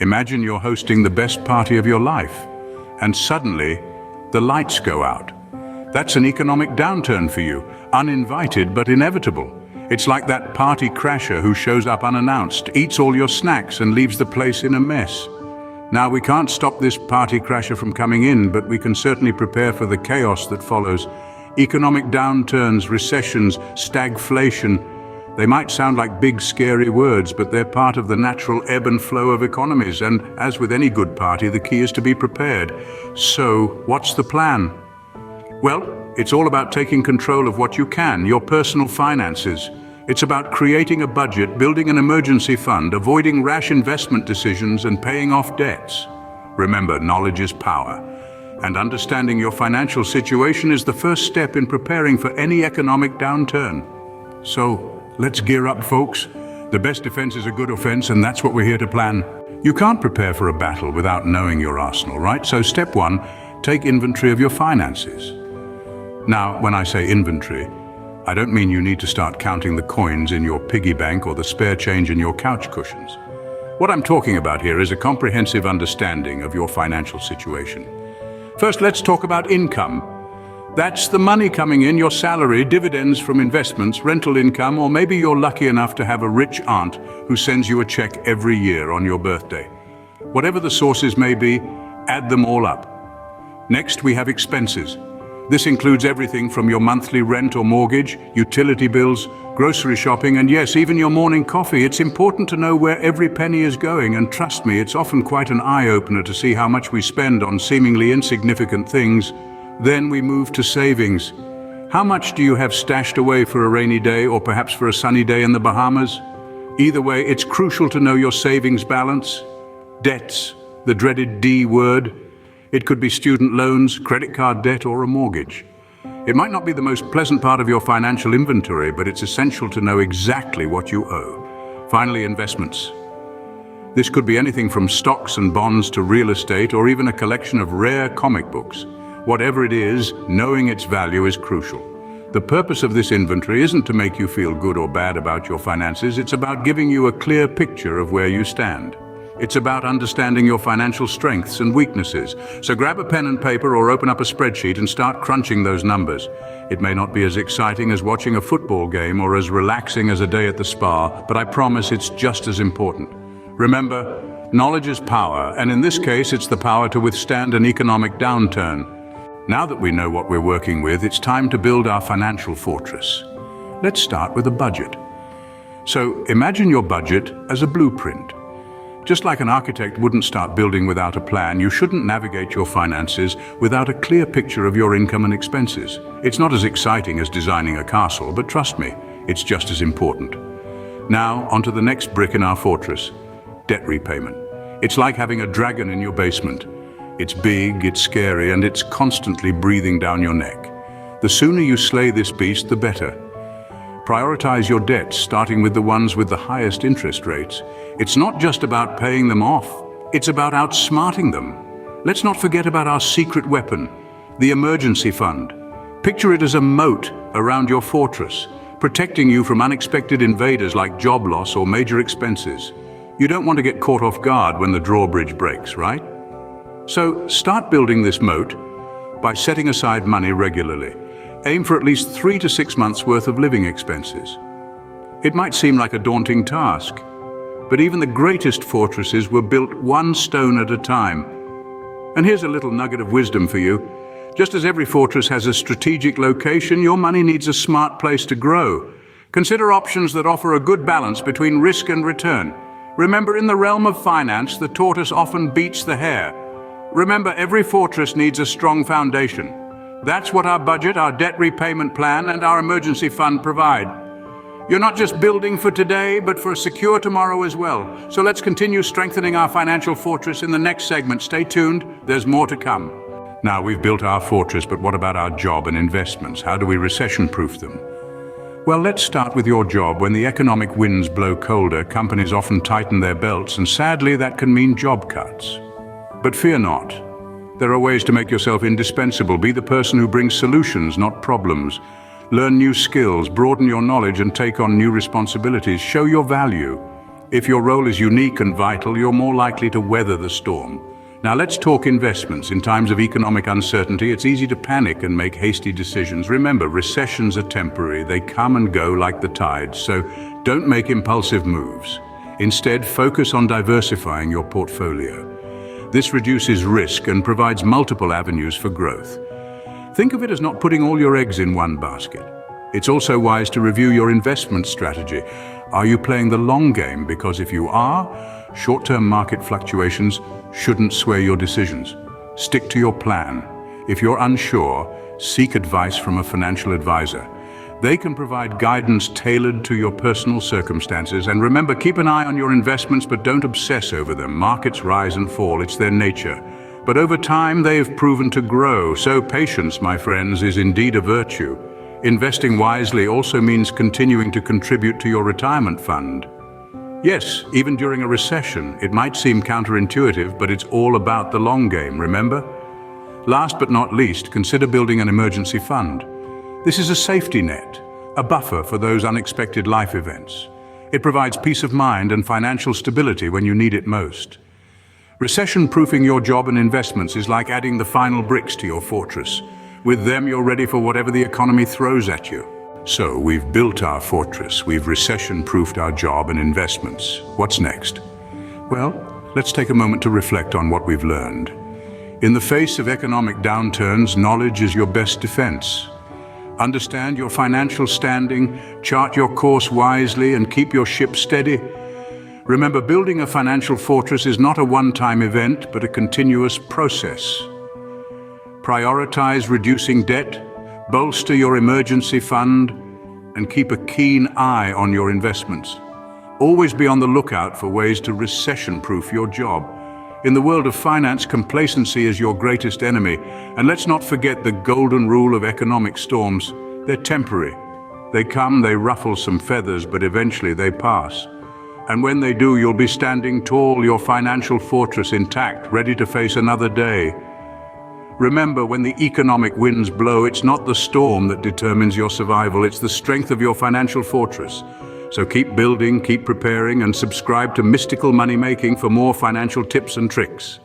Imagine you're hosting the best party of your life, and suddenly, the lights go out. That's an economic downturn for you, uninvited but inevitable. It's like that party crasher who shows up unannounced, eats all your snacks and leaves the place in a mess. Now, we can't stop this party crasher from coming in, but we can certainly prepare for the chaos that follows. Economic downturns, recessions, stagflation. They might sound like big, scary words, but they're part of the natural ebb and flow of economies. And as with any good party, the key is to be prepared. So, what's the plan? Well, it's all about taking control of what you can, your personal finances. It's about creating a budget, building an emergency fund, avoiding rash investment decisions, and paying off debts. Remember, knowledge is power, and understanding your financial situation is the first step in preparing for any economic downturn. So, let's gear up, folks. The best defense is a good offense, and that's what we're here to plan. You can't prepare for a battle without knowing your arsenal, right? So step one, take inventory of your finances. Now, when I say inventory, I don't mean you need to start counting the coins in your piggy bank or the spare change in your couch cushions. What I'm talking about here is a comprehensive understanding of your financial situation. First, let's talk about income. That's the money coming in, your salary, dividends from investments, rental income, or maybe you're lucky enough to have a rich aunt who sends you a check every year on your birthday. Whatever the sources may be, add them all up. Next, we have expenses. This includes everything from your monthly rent or mortgage, utility bills, grocery shopping, and yes, even your morning coffee. It's important to know where every penny is going, and trust me, it's often quite an eye-opener to see how much we spend on seemingly insignificant things. Then we move to savings. How much do you have stashed away for a rainy day or perhaps for a sunny day in the Bahamas? Either way, it's crucial to know your savings balance. Debts, the dreaded D word. It could be student loans, credit card debt, or a mortgage. It might not be the most pleasant part of your financial inventory, but it's essential to know exactly what you owe. Finally, investments. This could be anything from stocks and bonds to real estate, or even a collection of rare comic books. Whatever it is, knowing its value is crucial. The purpose of this inventory isn't to make you feel good or bad about your finances, it's about giving you a clear picture of where you stand. It's about understanding your financial strengths and weaknesses. So grab a pen and paper or open up a spreadsheet and start crunching those numbers. It may not be as exciting as watching a football game or as relaxing as a day at the spa, but I promise it's just as important. Remember, knowledge is power, and in this case, it's the power to withstand an economic downturn. Now that we know what we're working with, it's time to build our financial fortress. Let's start with a budget. So imagine your budget as a blueprint. Just like an architect wouldn't start building without a plan, you shouldn't navigate your finances without a clear picture of your income and expenses. It's not as exciting as designing a castle, but trust me, it's just as important. Now, onto the next brick in our fortress, debt repayment. It's like having a dragon in your basement. It's big, it's scary, and it's constantly breathing down your neck. The sooner you slay this beast, the better. Prioritize your debts, starting with the ones with the highest interest rates. It's not just about paying them off, it's about outsmarting them. Let's not forget about our secret weapon, the emergency fund. Picture it as a moat around your fortress, protecting you from unexpected invaders like job loss or major expenses. You don't want to get caught off guard when the drawbridge breaks, right? So start building this moat by setting aside money regularly. Aim for at least 3 to 6 months' worth of living expenses. It might seem like a daunting task, but even the greatest fortresses were built one stone at a time. And here's a little nugget of wisdom for you. Just as every fortress has a strategic location, your money needs a smart place to grow. Consider options that offer a good balance between risk and return. Remember, in the realm of finance, the tortoise often beats the hare. Remember, every fortress needs a strong foundation. That's what our budget, our debt repayment plan, and our emergency fund provide. You're not just building for today, but for a secure tomorrow as well. So let's continue strengthening our financial fortress in the next segment. Stay tuned, there's more to come. Now, we've built our fortress, but what about our job and investments? How do we recession-proof them? Well, let's start with your job. When the economic winds blow colder, companies often tighten their belts, and sadly, that can mean job cuts. But fear not. There are ways to make yourself indispensable. Be the person who brings solutions, not problems. Learn new skills, broaden your knowledge, and take on new responsibilities. Show your value. If your role is unique and vital, you're more likely to weather the storm. Now let's talk investments. In times of economic uncertainty, it's easy to panic and make hasty decisions. Remember, recessions are temporary. They come and go like the tides, so don't make impulsive moves. Instead, focus on diversifying your portfolio. This reduces risk and provides multiple avenues for growth. Think of it as not putting all your eggs in one basket. It's also wise to review your investment strategy. Are you playing the long game? Because if you are, short-term market fluctuations shouldn't sway your decisions. Stick to your plan. If you're unsure, seek advice from a financial advisor. They can provide guidance tailored to your personal circumstances. And remember, keep an eye on your investments, but don't obsess over them. Markets rise and fall, it's their nature. But over time, they've proven to grow. So patience, my friends, is indeed a virtue. Investing wisely also means continuing to contribute to your retirement fund. Yes, even during a recession, it might seem counterintuitive, but it's all about the long game, remember? Last but not least, consider building an emergency fund. This is a safety net, a buffer for those unexpected life events. It provides peace of mind and financial stability when you need it most. Recession-proofing your job and investments is like adding the final bricks to your fortress. With them, you're ready for whatever the economy throws at you. So, we've built our fortress, we've recession-proofed our job and investments. What's next? Well, let's take a moment to reflect on what we've learned. In the face of economic downturns, knowledge is your best defense. Understand your financial standing, chart your course wisely, and keep your ship steady. Remember, building a financial fortress is not a one-time event, but a continuous process. Prioritize reducing debt, bolster your emergency fund, and keep a keen eye on your investments. Always be on the lookout for ways to recession-proof your job. In the world of finance, complacency is your greatest enemy. And let's not forget the golden rule of economic storms. They're temporary. They come, they ruffle some feathers, but eventually they pass. And when they do, you'll be standing tall, your financial fortress intact, ready to face another day. Remember, when the economic winds blow, it's not the storm that determines your survival, it's the strength of your financial fortress. So keep building, keep preparing, and subscribe to Mystical Money Making for more financial tips and tricks.